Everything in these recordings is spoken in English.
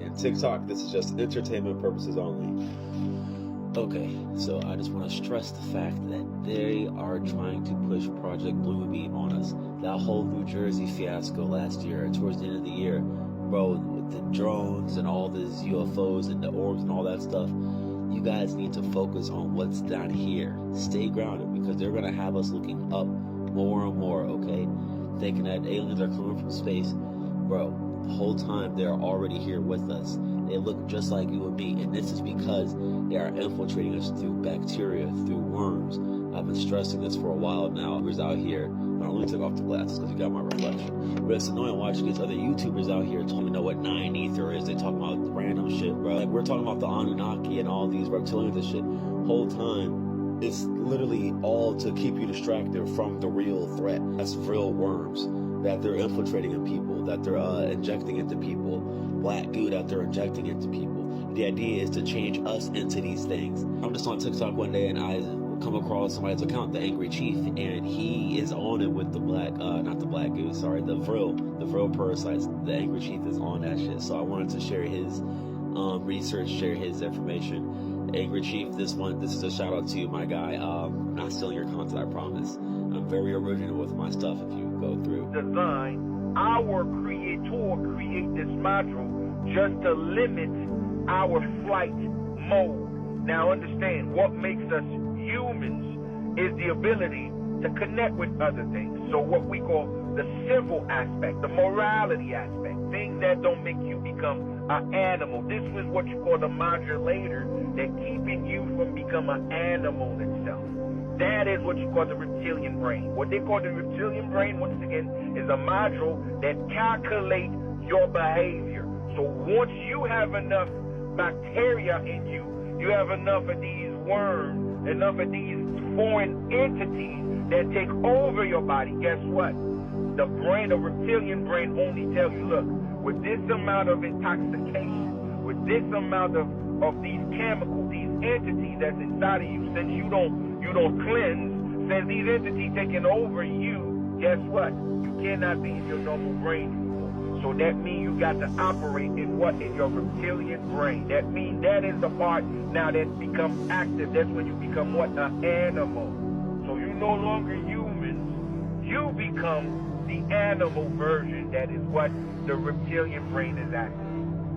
And TikTok, this is just entertainment purposes only. Okay, so I just want to stress the fact that they are trying to push Project Blue Beam on us. That whole New Jersey fiasco last year, towards the end of the year, bro, with the drones and all these UFOs and the orbs and all that stuff, you guys need to focus on what's down here. Stay grounded, because they're going to have us looking up more and more, okay? Thinking that aliens are coming from space. Bro, the whole time they're already here with us. They look just like you and me, and this is because they are infiltrating us through bacteria, through worms. I've been stressing this for a while now. Who's out here? I only took off the glasses because you got my reflection. But it's annoying watching these other YouTubers out here talking about what 9 ether is. They talking about random shit, bro. Like, we're talking about the Anunnaki and all these reptilians and shit. Whole time, it's literally all to keep you distracted from the real threat. That's Vril worms that they're infiltrating in people, that they're injecting into people. Black goo that they're injecting into people. The idea is to change us into these things. I'm just on TikTok one day and I come across somebody's account, the Angry Chief, and he is on it with the the Vril parasites. The Angry Chief is on that shit. So I wanted to share his research, share his information. Angry Chief, this is a shout out to you, my guy. Not stealing your content, I promise. I'm very original with my stuff if you go through. Design, our creator create this module just to limit our flight mode. Now understand, what makes us humans is the ability to connect with other things. So what we call the civil aspect, the morality aspect, things that don't make you become an animal. This is what you call the modulator that keeping you from becoming an animal itself. That is what you call the reptilian brain. What they call the reptilian brain, once again, is a module that calculates your behavior. So once you have enough bacteria in you, you have enough of these worms, enough of these foreign entities that take over your body, guess what? The brain, the reptilian brain only tells you, look, with this amount of intoxication, with this amount of these chemicals, these entities that's inside of you, since you don't cleanse, since these entities taking over you, guess what? You cannot be in your normal brain anymore. So that means you got to operate in what? In your reptilian brain. That means that is the part now that becomes active. That's when you become what? An animal. So you're no longer humans. You become the animal version. That is what the reptilian brain is active.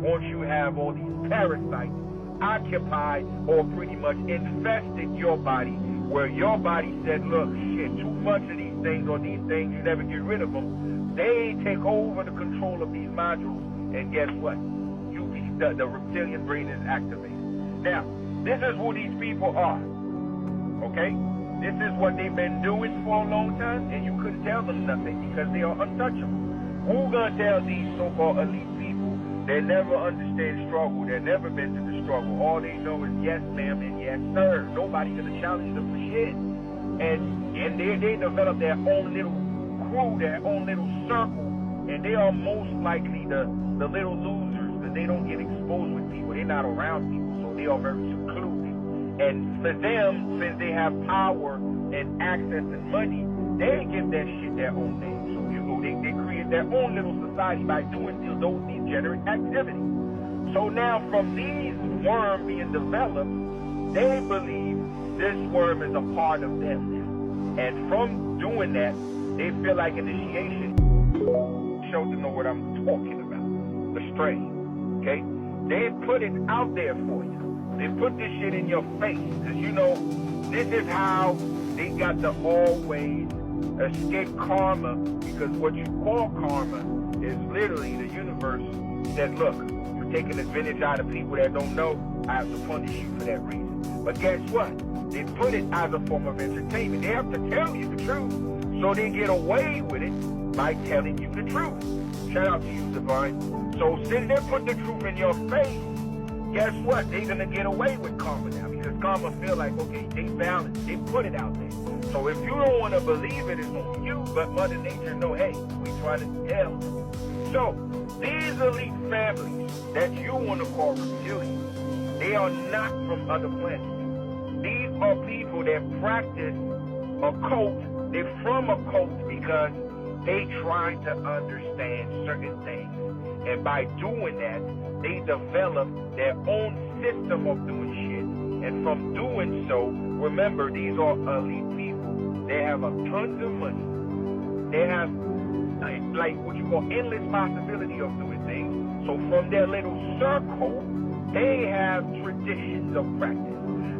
Once you have all these parasites occupied or pretty much infested your body, where your body said, look, shit, too much of these things, or these things, you never get rid of them. They take over the control of these modules, and guess what? The reptilian brain is activated. Now, this is who these people are, okay? This is what they've been doing for a long time, and you couldn't tell them nothing because they are untouchable. Who's gonna tell these so-called elite people that never understand struggle, that never been through the struggle? All they know is yes, ma'am, and yes, sir. Nobody gonna challenge them for shit. And they develop their own little crew, their own little circle, and they are most likely the little losers, because they don't get exposed with people. They're not around people, so they are very secluded. And for them, since they have power and access and money, they give that shit their own name. So they create their own little society by doing those degenerate activities. So now from these worms being developed, they believe this worm is a part of them now. And from doing that, they feel like initiation. Show to know what I'm talking about. The strain. Okay? They put it out there for you. They put this shit in your face. Because you know, this is how they got to always escape karma. Because what you call karma is literally the universe said, look, you're taking advantage out of people that don't know, I have to punish you for that reason. But guess what? They put it as a form of entertainment. They have to tell you the truth. So they get away with it by telling you the truth. Shout out to you, Divine. So since they put the truth in your face, guess what? They're going to get away with karma now, because karma feel like, okay, they balance. They put it out there. So if you don't want to believe it, it's on you, but Mother Nature know, hey, we try to tell you. So these elite families that you want to call reptilians, they are not from other planets. These are people that practice occult. They're from occult because they try to understand certain things. And by doing that, they develop their own system of doing shit. And from doing so, remember, these are elite people. They have a tons of money. They have like what you call endless possibility of doing things. So from their little circle, they have traditions of practice.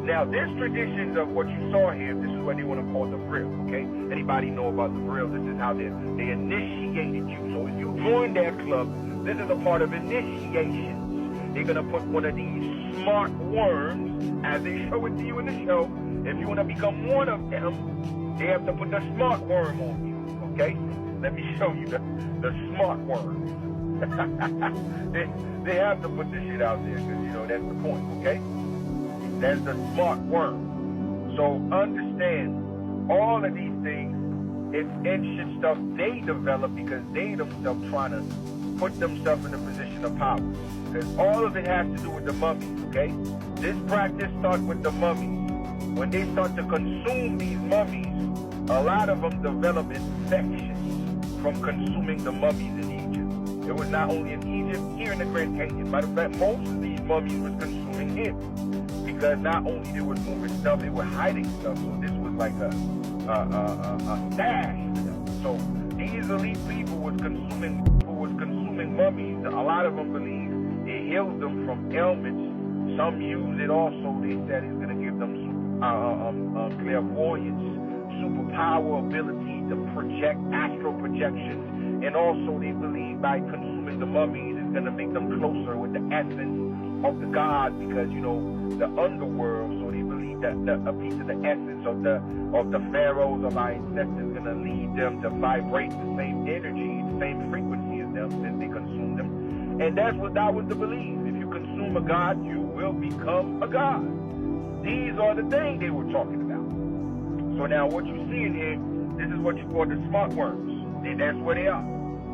Now, this traditions of what you saw here, this is what they want to call the Vril, okay? Anybody know about the Vril? This is how they initiated you. So if you join their club, this is a part of initiations. They're going to put one of these smart worms, as they show it to you in the show. If you want to become one of them, they have to put the smart worm on you, okay? Let me show you the smart worm. they have to put this shit out there because, you know, that's the point, okay? That's the smart worm. So understand, all of these things, it's ancient stuff they develop because they themselves trying to put themselves in a position of power. Because all of it has to do with the mummies, okay? This practice starts with the mummies. When they start to consume these mummies, a lot of them develop infections from consuming the mummies in Egypt. It was not only in Egypt, here in the Grand Canyon. Matter of fact, most of these mummies was consuming him. Because not only they were moving stuff, they were hiding stuff. So this was like a stash for them. So these elite people was consuming mummies. A lot of them believe it heals them from ailments. Some use it also. They said it's going to give them clairvoyance, superpower ability to project astral projections. And also they believe by consuming the mummies it's going to make them closer with the essence of the God, because, you know, the underworld, so they believe that a piece of the essence of the pharaohs of our ancestors is going to lead them to vibrate the same energy, the same frequency as them since they consume them. And that's what that was the belief. If you consume a God, you will become a God. These are the things they were talking about. So now what you see in here, this is what you call the smart worms. And that's where they are.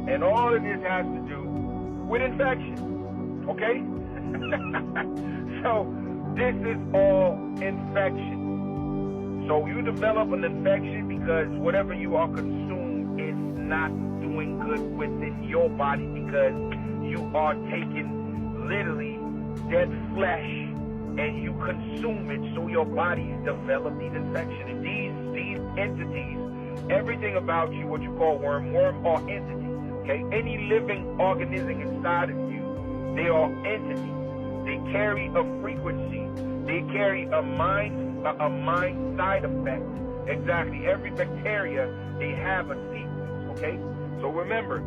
And all of this has to do with infection. Okay? So this is all infection. So you develop an infection because whatever you are consumed is not doing good within your body, because you are taking literally dead flesh and you consume it, so your bodies develop these infections. And these entities, everything about you, what you call worm are entities, okay? Any living organism inside of you, they are entities. They carry a frequency. They carry a mind side effect. Exactly. Every bacteria, they have a sequence, okay? So remember,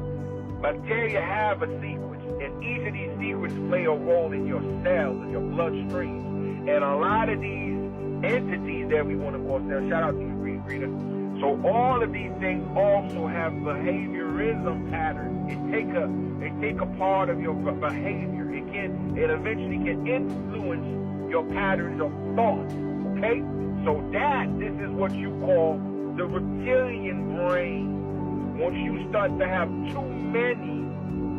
bacteria have a sequence, and each of these sequences play a role in your cells, in your bloodstream. And a lot of these entities that we want to call cells, shout out to you, Green Greener. So all of these things also have behaviorism patterns. It take a part of your behavior. It eventually can influence your patterns of thought. Okay? So this is what you call the reptilian brain. Once you start to have too many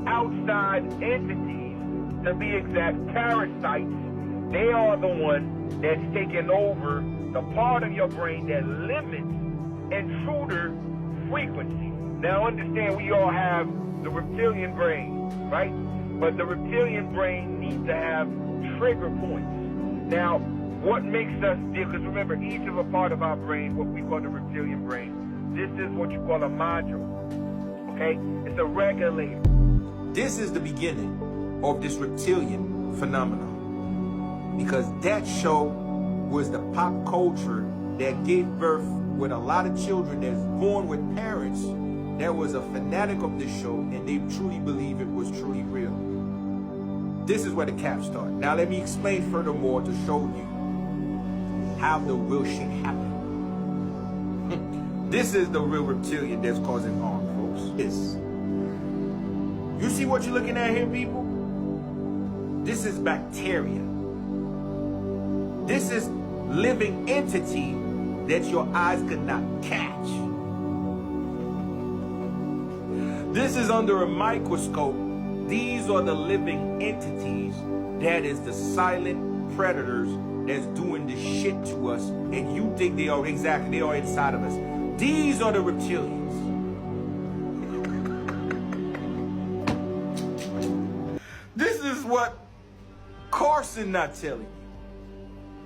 outside entities, to be exact, parasites, they are the one that's taking over the part of your brain that limits intruder frequency. Now understand, we all have the reptilian brain, right? But the reptilian brain needs to have trigger points. Now, what makes us, because remember, each of a part of our brain, what we call the reptilian brain, this is what you call a module, okay? It's a regulator. This is the beginning of this reptilian phenomenon, because that show was the pop culture that gave birth with a lot of children that's born with parents that was a fanatic of this show, and they truly believe it was truly real. This is where the cap starts. Now let me explain furthermore to show you how the real shit happened. This is the real reptilian that's causing harm, folks. This. You see what you're looking at here, people? This is bacteria. This is living entity that your eyes could not catch. This is under a microscope. These are the living entities. That is the silent predators that's doing this shit to us. And you think they are exactly, they are inside of us. These are the reptilians. This is what Carson not telling you.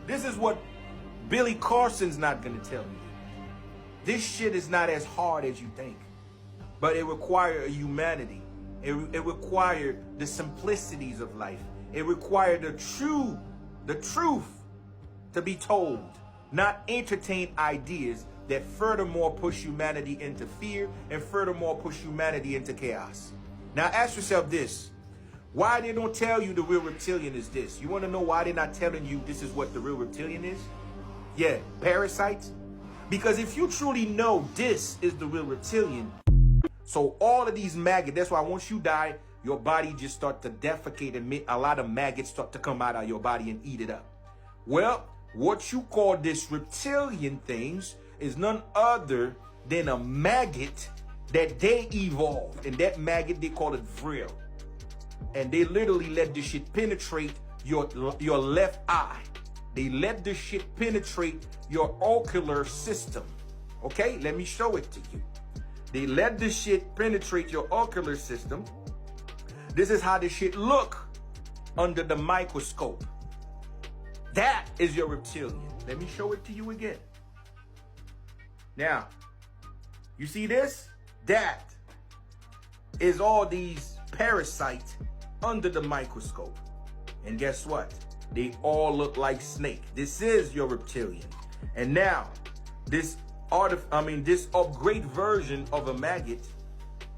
This is what Billy Carson's not going to tell you. This shit is not as hard as you think, but it requires a humanity. It required the simplicities of life. It required the truth to be told, not entertain ideas that furthermore push humanity into fear and furthermore push humanity into chaos. Now ask yourself this. Why they don't tell you the real reptilian is this? You want to know why they're not telling you this is what the real reptilian is? Yeah, parasites. Because if you truly know this is the real reptilian, so all of these maggots, that's why once you die, your body just start to defecate and a lot of maggots start to come out of your body and eat it up. Well, what you call this reptilian things is none other than a maggot that they evolved. And that maggot, they call it Vril. And they literally let this shit penetrate your left eye. They let this shit penetrate your ocular system. Okay, let me show it to you. They let this shit penetrate your ocular system. This is how this shit look under the microscope. That is your reptilian. Let me show it to you again. Now, you see this? That is all these parasites under the microscope. And guess what? They all look like snake. This is your reptilian. And now, this upgrade version of a maggot,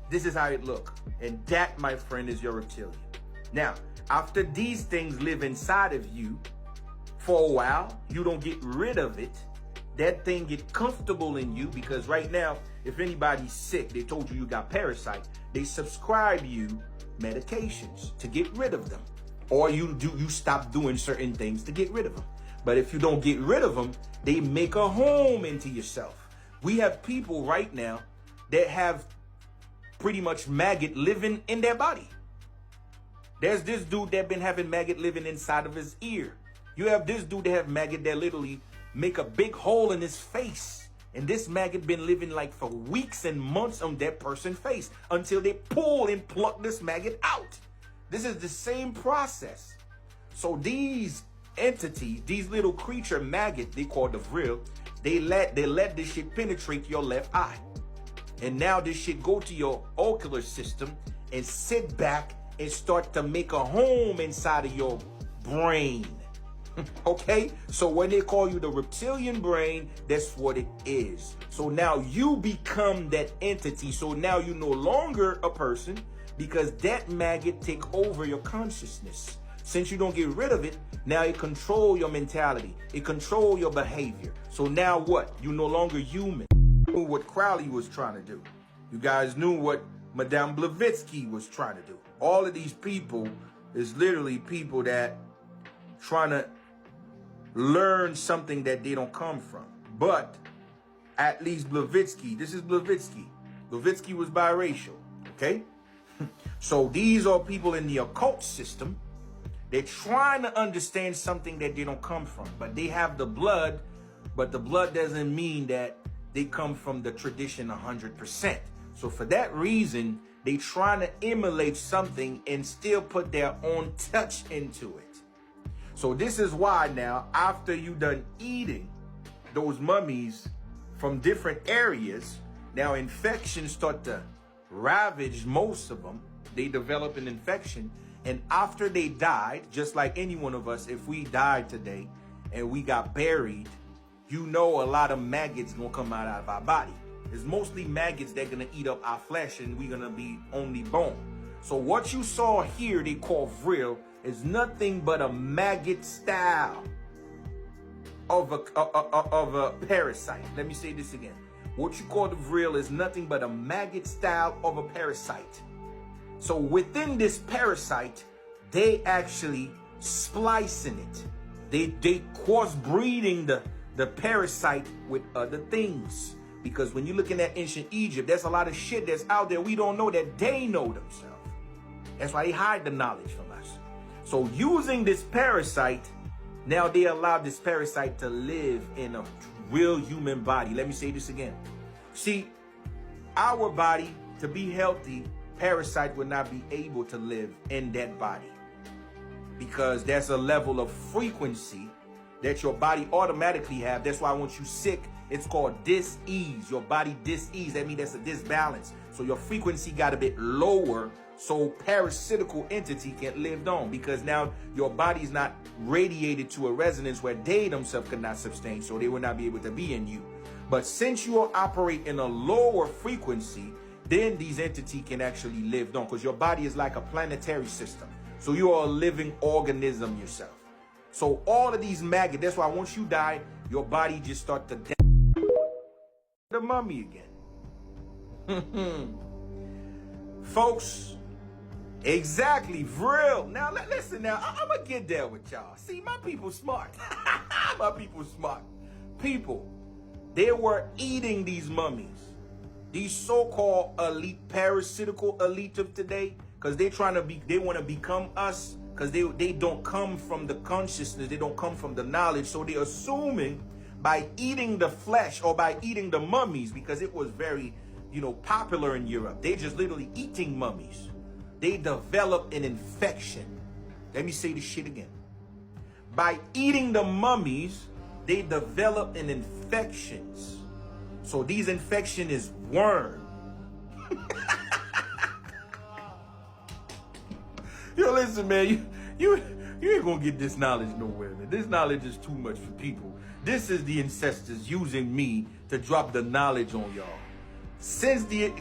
this is how it look. And that, my friend, is your reptilian. Now, after these things live inside of you for a while, you don't get rid of it. That thing get comfortable in you, because right now, if anybody's sick, they told you got parasite, they subscribe you medications to get rid of them. Or you stop doing certain things to get rid of them. But if you don't get rid of them, they make a home into yourself. We have people right now that have pretty much maggot living in their body. There's this dude that been having maggot living inside of his ear. You have this dude that have maggot that literally make a big hole in his face. And this maggot been living like for weeks and months on that person's face until they pull and pluck this maggot out. This is the same process. So these entities, these little creature maggot, they call the Vril, they let this shit penetrate your left eye. And now this shit go to your ocular system and sit back and start to make a home inside of your brain. Okay? So when they call you the reptilian brain, that's what it is. So now you become that entity. So now you're no longer a person, because that maggot take over your consciousness. Since you don't get rid of it, now it control your mentality. It control your behavior. So now what? You're no longer human. You knew what Crowley was trying to do. You guys knew what Madame Blavatsky was trying to do. All of these people is literally people that trying to learn something that they don't come from. But at least Blavatsky, this is Blavatsky. Blavatsky was biracial, okay? So these are people in the occult system. They're trying to understand something that they don't come from. But they have the blood, but the blood doesn't mean that they come from the tradition 100%. So for that reason, they trying to emulate something and still put their own touch into it. So this is why now, after you done eating those mummies from different areas, now infections start to ravage most of them. They develop an infection. And after they died, just like any one of us, if we died today and we got buried, you know a lot of maggots gonna come out of our body. It's mostly maggots that gonna eat up our flesh and we're gonna be only bone. So what you saw here, they call Vril, is nothing but a maggot style of a parasite. Let me say this again. What you call the Vril is nothing but a maggot style of a parasite. So within this parasite, they actually splicing it. They cross breeding the parasite with other things. Because when you're looking at ancient Egypt, there's a lot of shit that's out there we don't know that they know themselves. That's why they hide the knowledge from us. So using this parasite, now they allow this parasite to live in a real human body. Let me say this again. See, our body, to be healthy, parasite would not be able to live in that body. because that's a level of frequency that your body automatically have. That's why once you sick, it's called dis-ease. Your body dis-ease. That means that's a disbalance. So your frequency got a bit lower, so parasitical entity can live on, because now your body's not radiated to a resonance where they themselves could not sustain, so they will not be able to be in you. But since you operate in a lower frequency, then these entities can actually live on, because your body is like a planetary system. So you are a living organism yourself. So all of these maggots, that's why once you die, your body just start to the mummy again. Folks, exactly, Vril. Now, listen now, I'm going to get there with y'all. See, my people smart. My people smart. People, they were eating these mummies. These so-called elite, parasitical elite of today, because they want to become us, because they don't come from the consciousness, they don't come from the knowledge. So they're assuming by eating the flesh or by eating the mummies, because it was very, popular in Europe. They just literally eating mummies. They develop an infection. Let me say this shit again. By eating the mummies, they develop an infections. So these infection is worm. Yo, listen, man, you ain't gonna get this knowledge nowhere, man. This knowledge is too much for people. This is the ancestors using me to drop the knowledge on y'all. Since the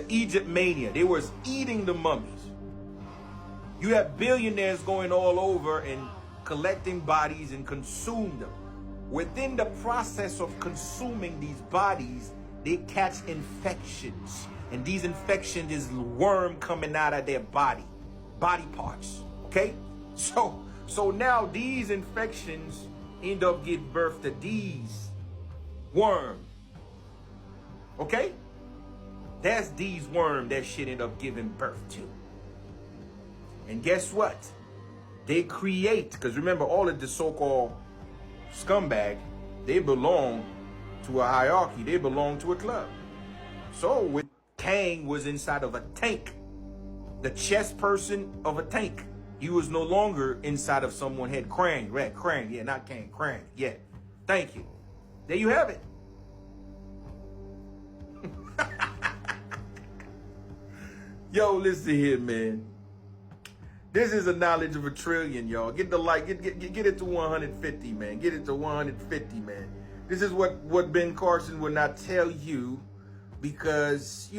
Egypt mania, they was eating the mummies. You have billionaires going all over and collecting bodies and consume them. Within the process of consuming these bodies, they catch infections. And these infections is worm coming out of their body parts, okay? So now these infections end up giving birth to these worm, okay? That's these worm that shit end up giving birth to. And guess what? They create, because remember, all of the so-called scumbag, they belong to a hierarchy. They belong to a club. So with Kang was inside of a tank, the chess person of a tank. He was no longer inside of someone had Krang, right? Krang, yeah, not Kang, Krang, yeah. Thank you. There you have it. Yo, listen here, man. This is a knowledge of a trillion, y'all. Get the like, get it to 150, man. Get it to 150, man. This is what Ben Carson will not tell you, because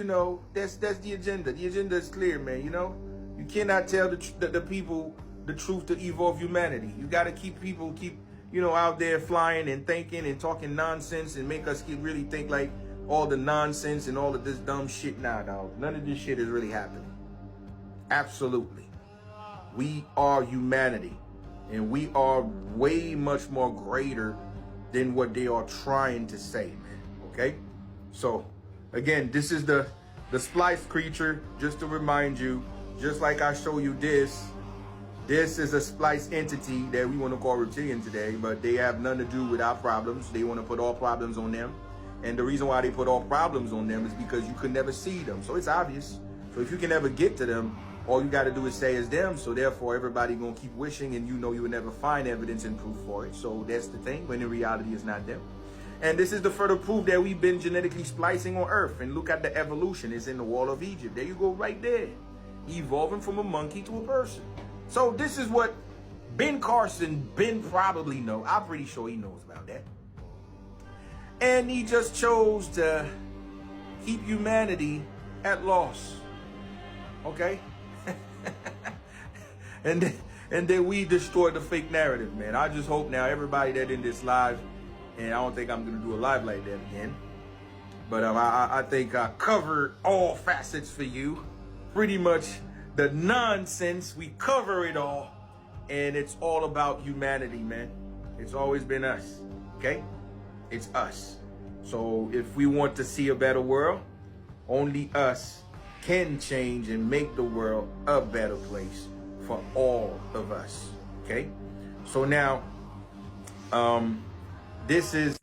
that's the agenda. The agenda is clear, man. You cannot tell the people the truth to evolve humanity. You got to keep people out there flying and thinking and talking nonsense and make us really think like all the nonsense and all of this dumb shit. Nah, dog. None of this shit is really happening. Absolutely. We are humanity, and we are way much more greater than what they are trying to say, man. Okay? So, again, this is the spliced creature, just to remind you, just like I show you this is a spliced entity that we want to call Reptilian today, but they have nothing to do with our problems. They want to put all problems on them. And the reason why they put all problems on them is because you could never see them. So it's obvious. So if you can never get to them, all you got to do is say it's them. So therefore, everybody going to keep wishing, and you will never find evidence and proof for it. So that's the thing, when in reality it's not them. And this is the further proof that we've been genetically splicing on Earth. And look at the evolution. It's in the Wall of Egypt. There you go, right there. Evolving from a monkey to a person. So this is what Ben Carson, probably know. I'm pretty sure he knows about that. And he just chose to keep humanity at loss. Okay? and then we destroyed the fake narrative, man. I just hope now everybody that in this live, and I don't think I'm going to do a live like that again, but I think I covered all facets for you. Pretty much the nonsense, we cover it all, and it's all about humanity, man. It's always been us, okay? It's us. So if we want to see a better world, only us can change and make the world a better place for all of us, okay? So now, this is